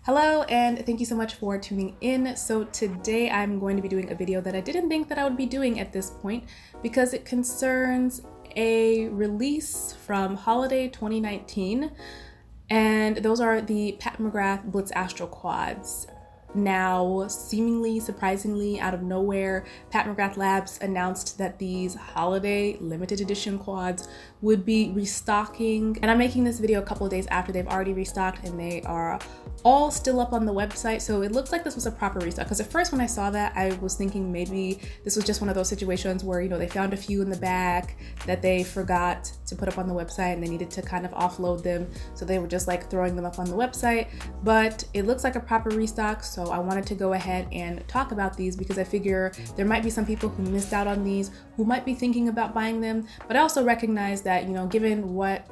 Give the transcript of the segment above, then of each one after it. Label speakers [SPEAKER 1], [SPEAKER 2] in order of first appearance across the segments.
[SPEAKER 1] Hello, and thank you so much for tuning in. So today I'm going to be doing a video that I didn't think that I would be doing at this point because it concerns a release from holiday 2019, and those are the Pat McGrath Blitz Astral quads. Now, seemingly surprisingly out of nowhere, Pat McGrath Labs announced that these holiday limited edition quads would be restocking, and I'm making this video a couple of days after they've already restocked, and they are all still up on the website. So it looks like this was a proper restock, because at first when I saw that, I was thinking maybe this was just one of those situations where, you know, they found a few in the back that they forgot to put up on the website and they needed to kind of offload them, so they were just like throwing them up on the website. But it looks like a proper restock, so I wanted to go ahead and talk about these because I figure there might be some people who missed out on these who might be thinking about buying them. But I also recognize that, you know, given what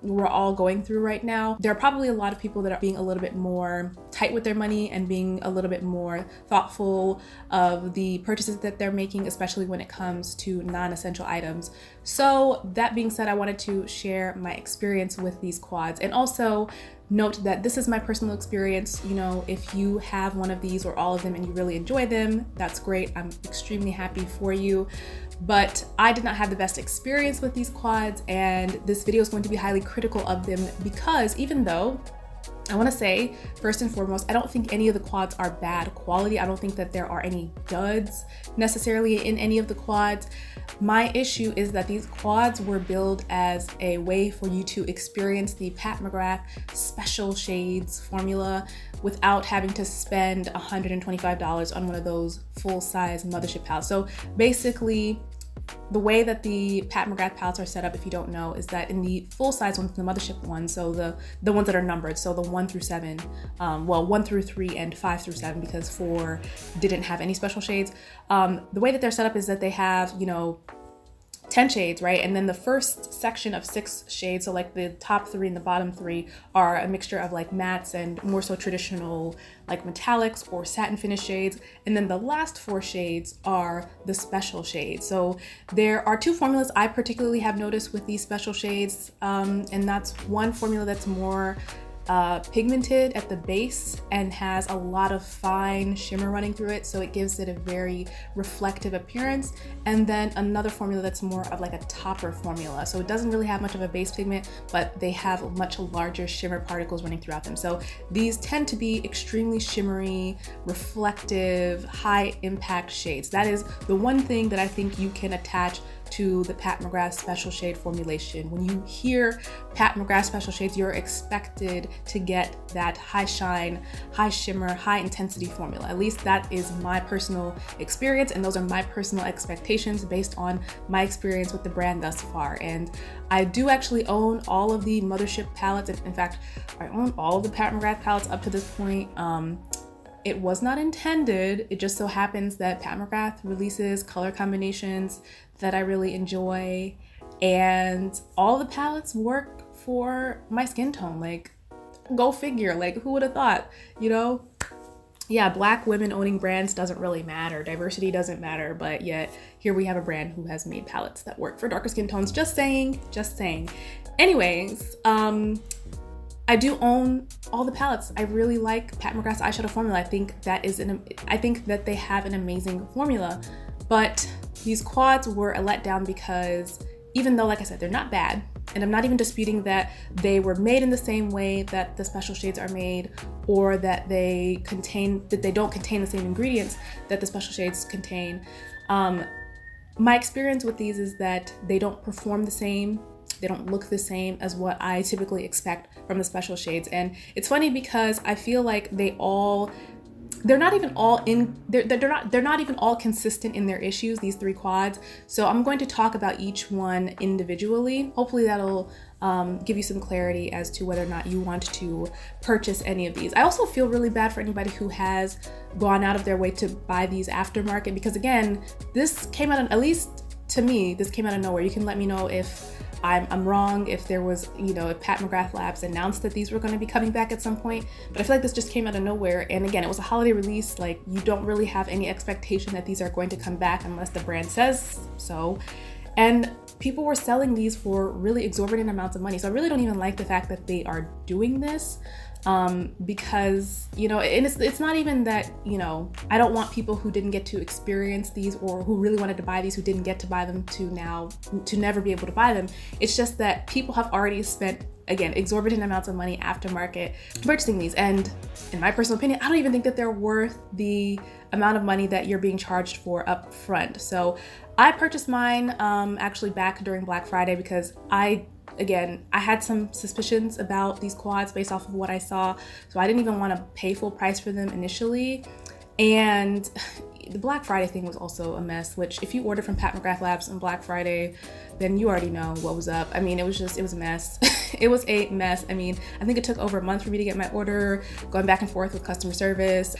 [SPEAKER 1] we're all going through right now, there are probably a lot of people that are being a little bit more tight with their money and being a little bit more thoughtful of the purchases that they're making, especially when it comes to non-essential items. So that being said, I wanted to share my experience with these quads, and also note that this is my personal experience. You know, if you have one of these or all of them and you really enjoy them, that's great. I'm extremely happy for you. But I did not have the best experience with these quads, and this video is going to be highly critical of them because even though I want to say, first and foremost, I don't think any of the quads are bad quality. I don't think that there are any duds necessarily in any of the quads. My issue is that these quads were billed as a way for you to experience the Pat McGrath special shades formula without having to spend $125 on one of those full-size Mothership palettes. So basically, the way that the Pat McGrath palettes are set up, if you don't know, is that in the full-size ones, the Mothership ones, so the ones that are numbered, so the 1 through 7, well, 1 through 3 and 5 through 7, because 4 didn't have any special shades. The way that they're set up is that they have, you know, 10 shades, right? And then the first section of 6 shades, so like the top 3 and the bottom 3, are a mixture of like mattes and more so traditional like metallics or satin finish shades. And then the last 4 shades are the special shades. So there are 2 formulas I particularly have noticed with these special shades. And that's one formula that's more pigmented at the base and has a lot of fine shimmer running through it, so it gives it a very reflective appearance, and then another formula that's more of like a topper formula, so it doesn't really have much of a base pigment, but they have much larger shimmer particles running throughout them. So these tend to be extremely shimmery, reflective, high impact shades. That is the one thing that I think you can attach to the Pat McGrath special shade formulation. When you hear Pat McGrath special shades, you're expected to get that high shine, high shimmer, high intensity formula. At least that is my personal experience, and those are my personal expectations based on my experience with the brand thus far. And I do actually own all of the Mothership palettes. In fact, I own all of the Pat McGrath palettes up to this point. It was not intended. It just so happens that Pat McGrath releases color combinations that I really enjoy, and all the palettes work for my skin tone. Like, go figure, like who would have thought, you know? Yeah, Black women owning brands doesn't really matter. Diversity doesn't matter, but yet here we have a brand who has made palettes that work for darker skin tones. Just saying, just saying. Anyways, I do own all the palettes. I really like Pat McGrath's eyeshadow formula. I think that they have an amazing formula, but these quads were a letdown because even though, like I said, they're not bad, and I'm not even disputing that they were made in the same way that the special shades are made, or that they don't contain the same ingredients that the special shades contain. My experience with these is that they don't perform the same. They don't look the same as what I typically expect from the special shades. And it's funny because I feel like they're not even all consistent in their issues, these 3 quads. So I'm going to talk about each one individually. Hopefully that'll give you some clarity as to whether or not you want to purchase any of these. I also feel really bad for anybody who has gone out of their way to buy these aftermarket, because again, this came out, at least to me, this came out of nowhere. You can let me know if I'm wrong, if there was, you know, if Pat McGrath Labs announced that these were going to be coming back at some point, but I feel like this just came out of nowhere. And again, it was a holiday release. Like, you don't really have any expectation that these are going to come back unless the brand says so. And people were selling these for really exorbitant amounts of money. So I really don't even like the fact that they are doing this. because, you know, and it's not even that, you know, I don't want people who didn't get to experience these or who really wanted to buy these who didn't get to buy them to never be able to buy them. It's just that people have already spent, again, exorbitant amounts of money aftermarket purchasing these. And in my personal opinion, I don't even think that they're worth the amount of money that you're being charged for up front. So I purchased mine actually back during Black Friday because I had some suspicions about these quads based off of what I saw. So I didn't even want to pay full price for them initially. And the Black Friday thing was also a mess, which if you ordered from Pat McGrath Labs on Black Friday, then you already know what was up. I mean, it was a mess. It was a mess. I mean, I think it took over a month for me to get my order, going back and forth with customer service.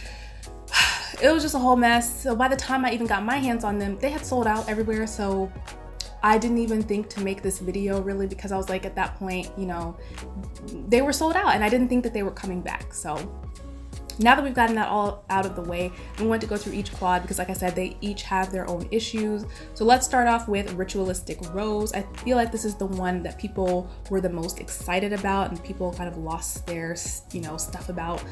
[SPEAKER 1] It was just a whole mess. So by the time I even got my hands on them, they had sold out everywhere. So I didn't even think to make this video really, because I was like, at that point, you know, they were sold out and I didn't think that they were coming back. So now that we've gotten that all out of the way, we want to go through each quad because, like I said, they each have their own issues. So let's start off with Ritualistic Rose. I feel like this is the one that people were the most excited about and people kind of lost their, you know, stuff about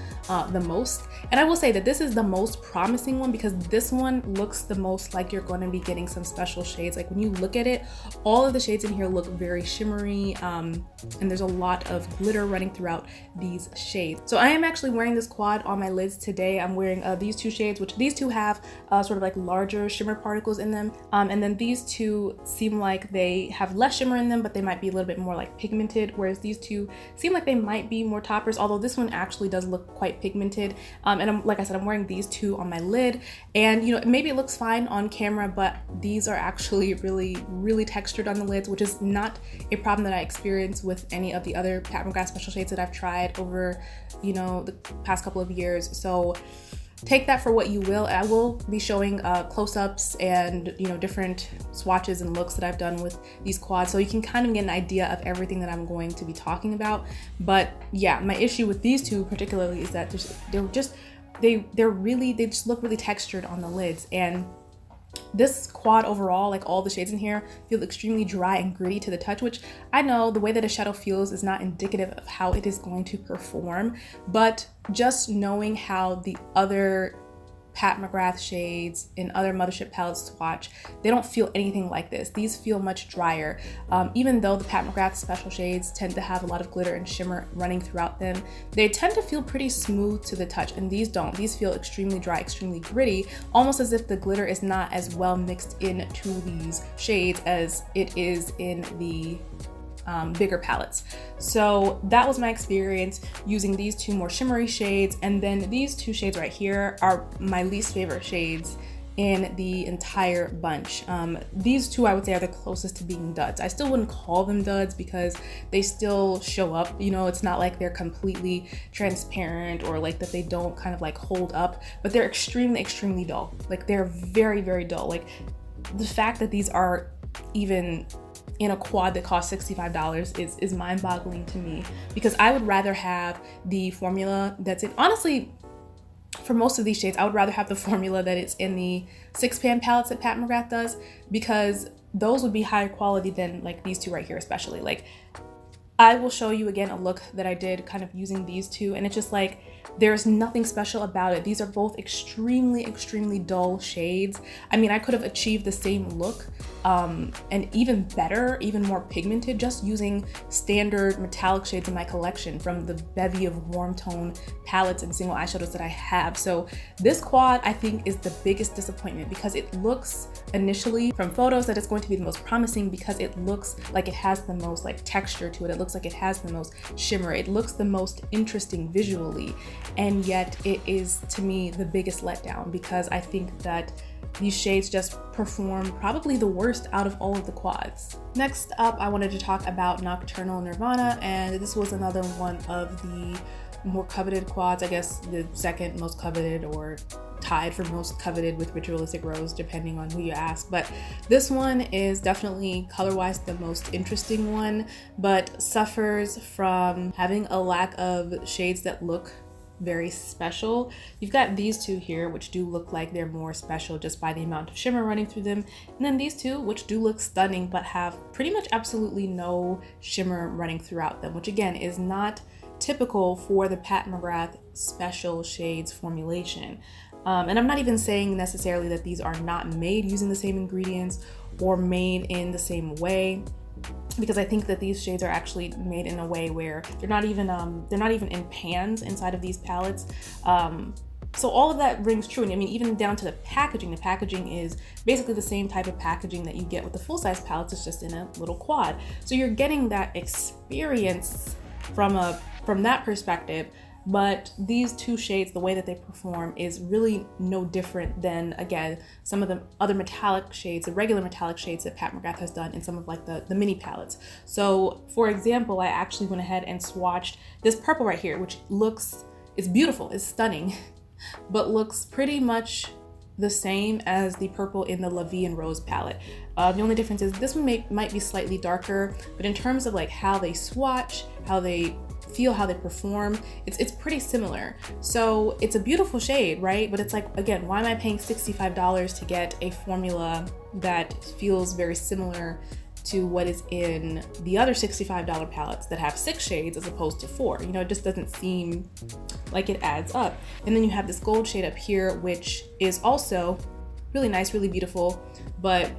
[SPEAKER 1] the most. And I will say that this is the most promising one because this one looks the most like you're going to be getting some special shades. Like when you look at it, all of the shades in here look very shimmery, and there's a lot of glitter running throughout these shades. So I am actually wearing this quad on my lids today. I'm wearing these two shades, which these two have sort of like larger shimmer particles in them, and then these two seem like they have less shimmer in them, but they might be a little bit more like pigmented, whereas these two seem like they might be more toppers, although this one actually does look quite pigmented. And like I said, I'm wearing these two on my lid, and you know, maybe it looks fine on camera, but these are actually really textured on the lids, which is not a problem that I experience with any of the other Pat McGrath special shades that I've tried over, you know, the past couple of years. So take that for what you will. I will be showing close-ups and, you know, different swatches and looks that I've done with these quads, so you can kind of get an idea of everything that I'm going to be talking about. But yeah, my issue with these two particularly is that they just look really textured on the lids, and this quad overall, like all the shades in here, feel extremely dry and gritty to the touch, which I know the way that a shadow feels is not indicative of how it is going to perform, but just knowing how the other Pat McGrath shades and other Mothership palettes swatch, they don't feel anything like this. These feel much drier. Even though the Pat McGrath special shades tend to have a lot of glitter and shimmer running throughout them, they tend to feel pretty smooth to the touch, and these don't. These feel extremely dry, extremely gritty, almost as if the glitter is not as well mixed into these shades as it is in the bigger palettes. So that was my experience using these two more shimmery shades, and then these two shades right here are my least favorite shades in the entire bunch. These two I would say are the closest to being duds. I still wouldn't call them duds because they still show up, you know, it's not like they're completely transparent or like that they don't kind of like hold up, but they're extremely dull. Like they're very dull. Like the fact that these are even in a quad that costs $65 is mind-boggling to me, because I would rather have the formula that's in, honestly, for most of these shades, I would rather have the formula that is in the 6-pan palettes that Pat McGrath does, because those would be higher quality than like these two right here, especially. Like I will show you again a look that I did kind of using these two, and it's just like there's nothing special about it. These are both extremely dull shades. I mean, I could have achieved the same look and even better, even more pigmented, just using standard metallic shades in my collection from the bevy of warm tone palettes and single eyeshadows that I have. So this quad I think is the biggest disappointment, because it looks initially from photos that it's going to be the most promising, because it looks like it has the most like texture to it. It looks like it has the most shimmer. It looks the most interesting visually, and yet it is to me the biggest letdown, because I think that these shades just perform probably the worst out of all of the quads. Next up, I wanted to talk about Nocturnal Nirvana, and this was another one of the more coveted quads, I guess the second most coveted or tied for most coveted with Ritualistic Rose, depending on who you ask. But this one is definitely color-wise the most interesting one, but suffers from having a lack of shades that look very special. You've got these two here, which do look like they're more special just by the amount of shimmer running through them, and then these two, which do look stunning but have pretty much absolutely no shimmer running throughout them, which again is not typical for the Pat McGrath Special Shades formulation. And I'm not even saying necessarily that these are not made using the same ingredients or made in the same way, because I think that these shades are actually made in a way where they're not even in pans inside of these palettes. So all of that rings true. And I mean, even down to the packaging is basically the same type of packaging that you get with the full-size palettes. It's just in a little quad. So you're getting that experience from that perspective. But these two shades, the way that they perform is really no different than, again, some of the other metallic shades, the regular metallic shades that Pat McGrath has done in some of like the mini palettes. So for example, I actually went ahead and swatched this purple right here, which it's beautiful, it's stunning, but looks pretty much the same as the purple in the Vie En Rose palette. The only difference is this one might be slightly darker, but in terms of like how they swatch, how they feel, how they perform, it's pretty similar. So it's a beautiful shade, right? But it's like, again, why am I paying $65 to get a formula that feels very similar to what is in the other $65 palettes that have 6 shades as opposed to 4? You know, it just doesn't seem like it adds up. And then you have this gold shade up here, which is also really nice, really beautiful, but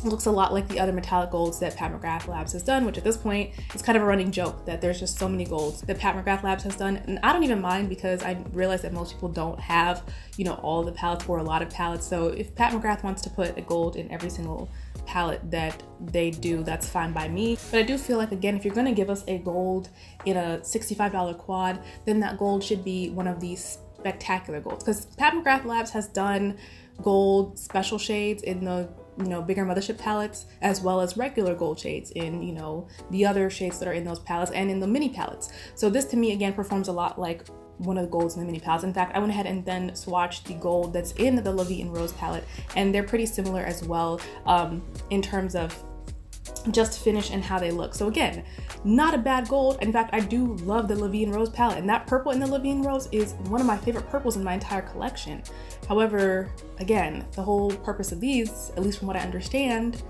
[SPEAKER 1] looks a lot like the other metallic golds that Pat McGrath Labs has done, which at this point is kind of a running joke that there's just so many golds that Pat McGrath Labs has done. And I don't even mind, because I realize that most people don't have, you know, all the palettes or a lot of palettes. So if Pat McGrath wants to put a gold in every single palette that they do, that's fine by me. But I do feel like, again, if you're going to give us a gold in a $65 quad, then that gold should be one of these spectacular golds, because Pat McGrath Labs has done gold special shades in the, you know, bigger Mothership palettes, as well as regular gold shades in, you know, the other shades that are in those palettes and in the mini palettes. So this to me, again, performs a lot like one of the golds in the mini palettes. In fact, I went ahead and then swatched the gold that's in the Vie En Rose palette, and they're pretty similar as well in terms of just finish and how they look. So again, not a bad gold. In fact, I do love the Vie En Rose palette, and that purple in the Vie En Rose is one of my favorite purples in my entire collection. However, again, the whole purpose of these, at least from what I understand,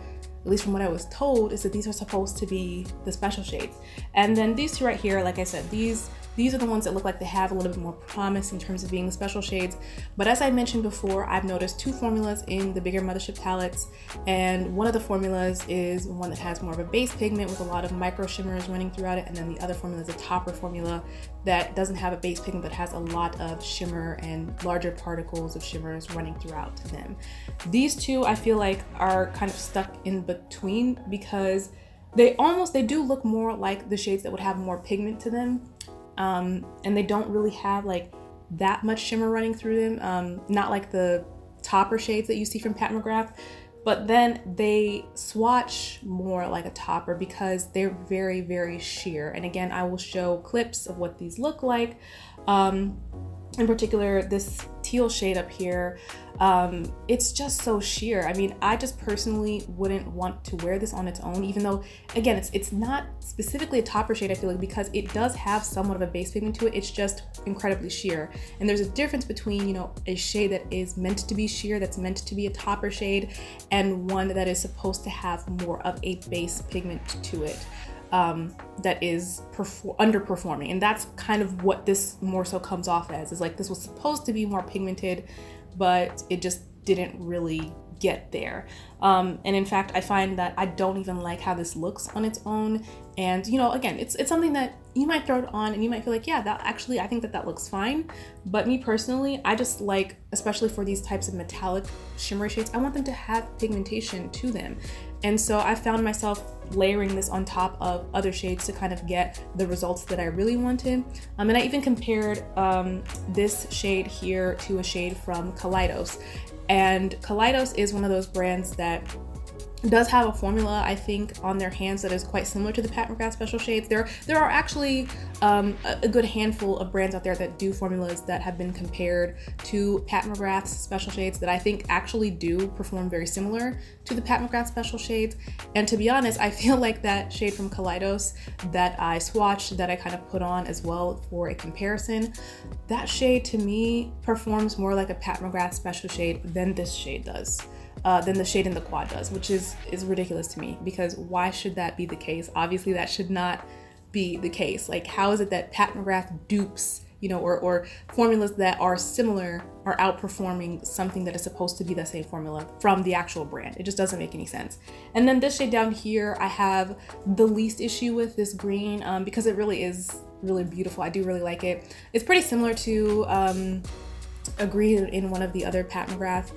[SPEAKER 1] at least from what I was told, is that these are supposed to be the special shades. And then these two right here, like I said, these are the ones that look like they have a little bit more promise in terms of being the special shades. But as I mentioned before, I've noticed 2 formulas in the bigger Mothership palettes, and one of the formulas is one that has more of a base pigment with a lot of micro shimmers running throughout it, and then the other formula is a topper formula that doesn't have a base pigment but has a lot of shimmer and larger particles of shimmers running throughout them. These two I feel like are kind of stuck in between, because they do look more like the shades that would have more pigment to them. And they don't really have like that much shimmer running through them, not like the topper shades that you see from Pat McGrath, but then they swatch more like a topper because they're very, very sheer. And again, I will show clips of what these look like. In particular, this teal shade up here, it's just so sheer. I mean, I just personally wouldn't want to wear this on its own, even though, again, it's not specifically a topper shade, I feel like, because it does have somewhat of a base pigment to it. It's just incredibly sheer. And there's a difference between, you know, a shade that is meant to be sheer, that's meant to be a topper shade, and one that is supposed to have more of a base pigment to it. That is underperforming, and that's kind of what this more so comes off as, is like this was supposed to be more pigmented, but it just didn't really get there. And in fact, I find that I don't even like how this looks on its own. And you know, again, it's something that you might throw it on and you might feel like, yeah, that actually, I think that looks fine. But me personally, I just like, especially for these types of metallic shimmery shades, I want them to have pigmentation to them. And so I found myself layering this on top of other shades to kind of get the results that I really wanted. And I even compared this shade here to a shade from Kaleidos. And Kaleidos is one of those brands that does have a formula, I think, on their hands that is quite similar to the Pat McGrath special shades. There are actually a good handful of brands out there that do formulas that have been compared to Pat McGrath's special shades that I think actually do perform very similar to the Pat McGrath special shades. And to be honest, I feel like that shade from Kaleidos that I swatched, that I kind of put on as well for a comparison, that shade to me performs more like a Pat McGrath special shade than this shade does. Than the shade in the quad does, which is ridiculous to me, because why should that be the case? Obviously that should not be the case? Like, how is it that Pat McGrath dupes, you know, or formulas that are similar are outperforming something that is supposed to be the same formula from the actual brand? It just doesn't make any sense. And then this shade down here, I have the least issue with this green because it really is really beautiful. I do really like it. It's pretty similar to a green in one of the other Pat McGrath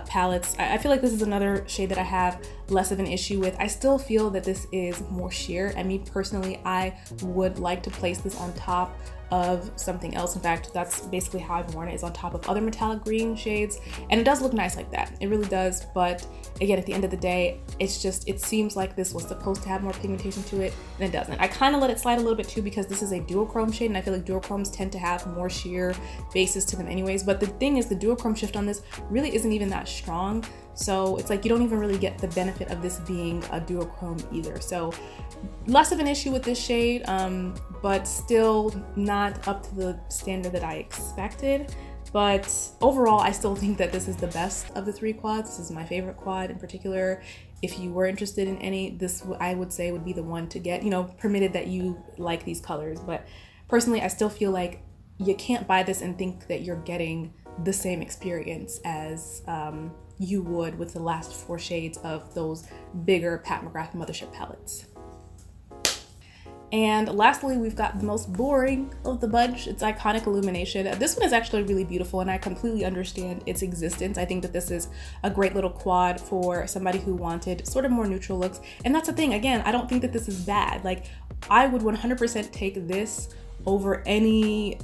[SPEAKER 1] palettes. I feel like this is another shade that I have less of an issue with. I still feel that this is more sheer, and me personally, I would like to place this on top of something else. In fact, that's basically how I've worn it, is on top of other metallic green shades, and it does look nice like that. It really does. But again, at the end of the day, it's just, it seems like this was supposed to have more pigmentation to it, and it doesn't. I kind of let it slide a little bit too because this is a duochrome shade, and I feel like duochromes tend to have more sheer bases to them anyways. But the thing is, the duochrome shift on this really isn't even that strong. So it's like you don't even really get the benefit of this being a duochrome either. So less of an issue with this shade, but still not up to the standard that I expected. But overall, I still think that this is the best of the three quads. This is my favorite quad in particular. If you were interested in any, this I would say would be the one to get, you know, permitted that you like these colors. But personally, I still feel like you can't buy this and think that you're getting the same experience as you would with the last 4 shades of those bigger Pat McGrath Mothership palettes. And lastly, we've got the most boring of the bunch. It's Iconic Illumination. This one is actually really beautiful, and I completely understand its existence. I think that this is a great little quad for somebody who wanted sort of more neutral looks. And that's the thing, again, I don't think that this is bad. Like, I would 100% take this over any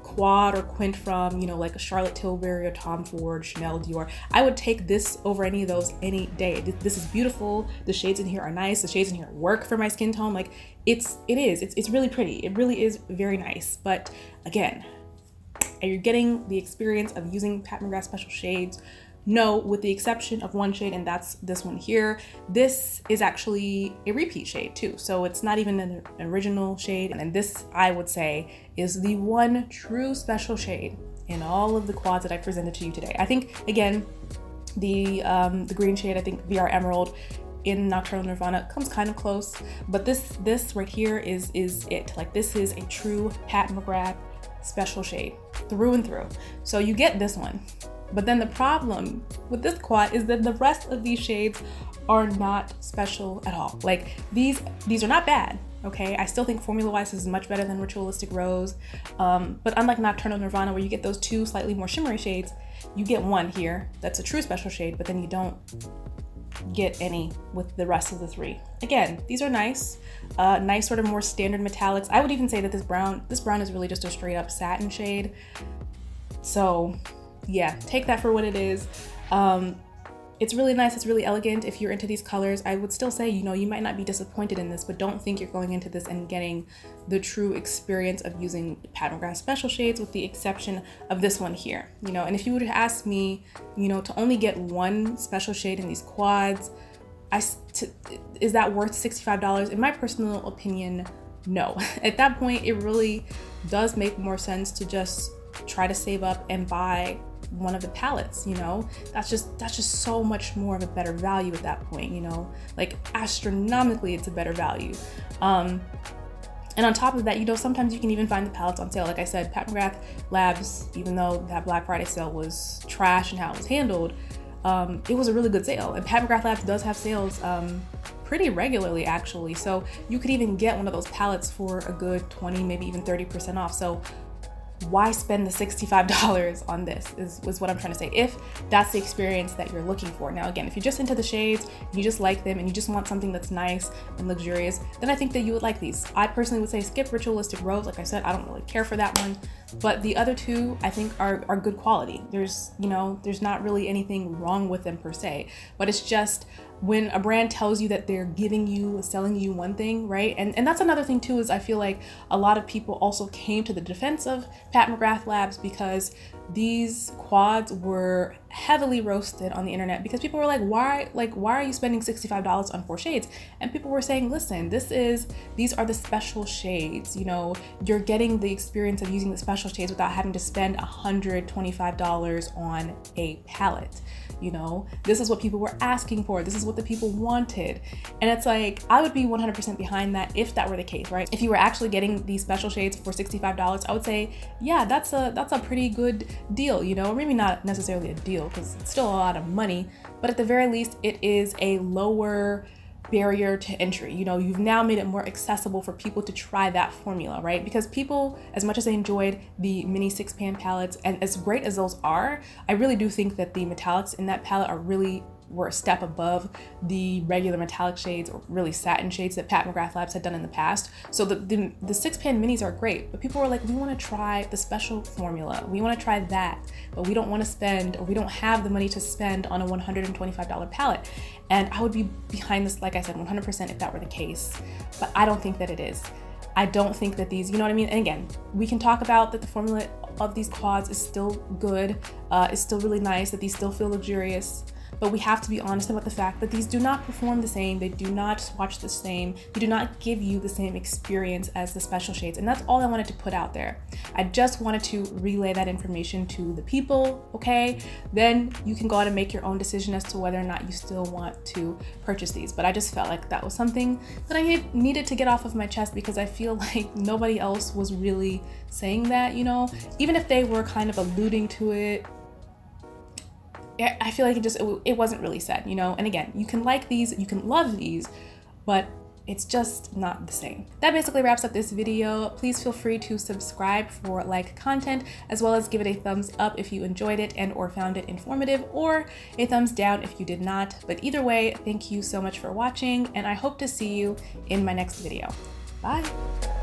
[SPEAKER 1] quad or quint from, you know, like a Charlotte Tilbury or Tom Ford, Chanel, Dior. I would take this over any of those any day. This is beautiful. The shades in here are nice. The shades in here work for my skin tone. Like, it's really pretty. It really is very nice. But again, are you getting the experience of using Pat McGrath special shades? No, with the exception of one shade, and that's this one here. This is actually a repeat shade too, so it's not even an original shade. And this, I would say, is the one true special shade in all of the quads that I presented to you today. I think, again, the green shade, I think VR Emerald in Nocturnal Nirvana comes kind of close, but this right here is it. Like, this is a true Pat McGrath special shade through and through. So you get this one. But then the problem with this quad is that the rest of these shades are not special at all. Like, these are not bad, okay? I still think formula-wise this is much better than Ritualistic Rose. But unlike Nocturnal Nirvana, where you get those 2 slightly more shimmery shades, you get one here that's a true special shade, but then you don't get any with the rest of the 3. Again, these are nice, nice sort of more standard metallics. I would even say that this brown is really just a straight up satin shade. So yeah, take that for what it is. It's really nice, it's really elegant. If you're into these colors, I would still say, you know, you might not be disappointed in this, but don't think you're going into this and getting the true experience of using Pat McGrath special shades, with the exception of this one here, you know. And if you would ask me, you know, to only get one special shade in these quads, is that worth $65? In my personal opinion, no. At that point, it really does make more sense to just try to save up and buy one of the palettes, you know. That's just so much more of a better value at that point, you know. Like, astronomically, it's a better value. And on top of that, you know, sometimes you can even find the palettes on sale. Like I said, Pat McGrath Labs, even though that Black Friday sale was trash and how it was handled, it was a really good sale. And Pat McGrath Labs does have sales pretty regularly, actually. So you could even get one of those palettes for a good 20, maybe even 30% off. So why spend the $65 on this is what I'm trying to say, if that's the experience that you're looking for. Now, again, if you're just into the shades, you just like them, and you just want something that's nice and luxurious, then I think that you would like these. I personally would say skip Ritualistic Rose. Like I said, I don't really care for that one, but the other 2 I think are good quality. There's not really anything wrong with them per se, but it's just when a brand tells you that they're selling you one thing, right? And that's another thing too, is I feel like a lot of people also came to the defense of Pat McGrath Labs because these quads were heavily roasted on the internet because people were like, why are you spending $65 on 4 shades? And people were saying, listen, these are the special shades. You know, you're getting the experience of using the special shades without having to spend $125 on a palette. You know, this is what people were asking for. This is what the people wanted. And it's like, I would be 100% behind that if that were the case, right? If you were actually getting these special shades for $65, I would say, yeah, that's a pretty good deal, you know, or maybe not necessarily a deal because it's still a lot of money, but at the very least, it is a lower barrier to entry. You know, you've now made it more accessible for people to try that formula, right? Because people, as much as they enjoyed the mini 6-pan palettes, and as great as those are, I really do think that the metallics in that palette were a step above the regular metallic shades or really satin shades that Pat McGrath Labs had done in the past. So the 6-pan minis are great, but people were like, we want to try the special formula. We want to try that, but we don't want to spend, or we don't have the money to spend on a $125 palette. And I would be behind this, like I said, 100% if that were the case, but I don't think that it is. I don't think that these, you know what I mean? And again, we can talk about that the formula of these quads is still good, it's still really nice, that these still feel luxurious. But we have to be honest about the fact that these do not perform the same, they do not swatch the same, they do not give you the same experience as the special shades. And that's all I wanted to put out there. I just wanted to relay that information to the people, okay? Then you can go out and make your own decision as to whether or not you still want to purchase these. But I just felt like that was something that I needed to get off of my chest because I feel like nobody else was really saying that, you know? Even if they were kind of alluding to it, I feel like it wasn't really said, you know? And again, you can like these, you can love these, but it's just not the same. That basically wraps up this video. Please feel free to subscribe for like content, as well as give it a thumbs up if you enjoyed it and or found it informative, or a thumbs down if you did not. But either way, thank you so much for watching, and I hope to see you in my next video. Bye.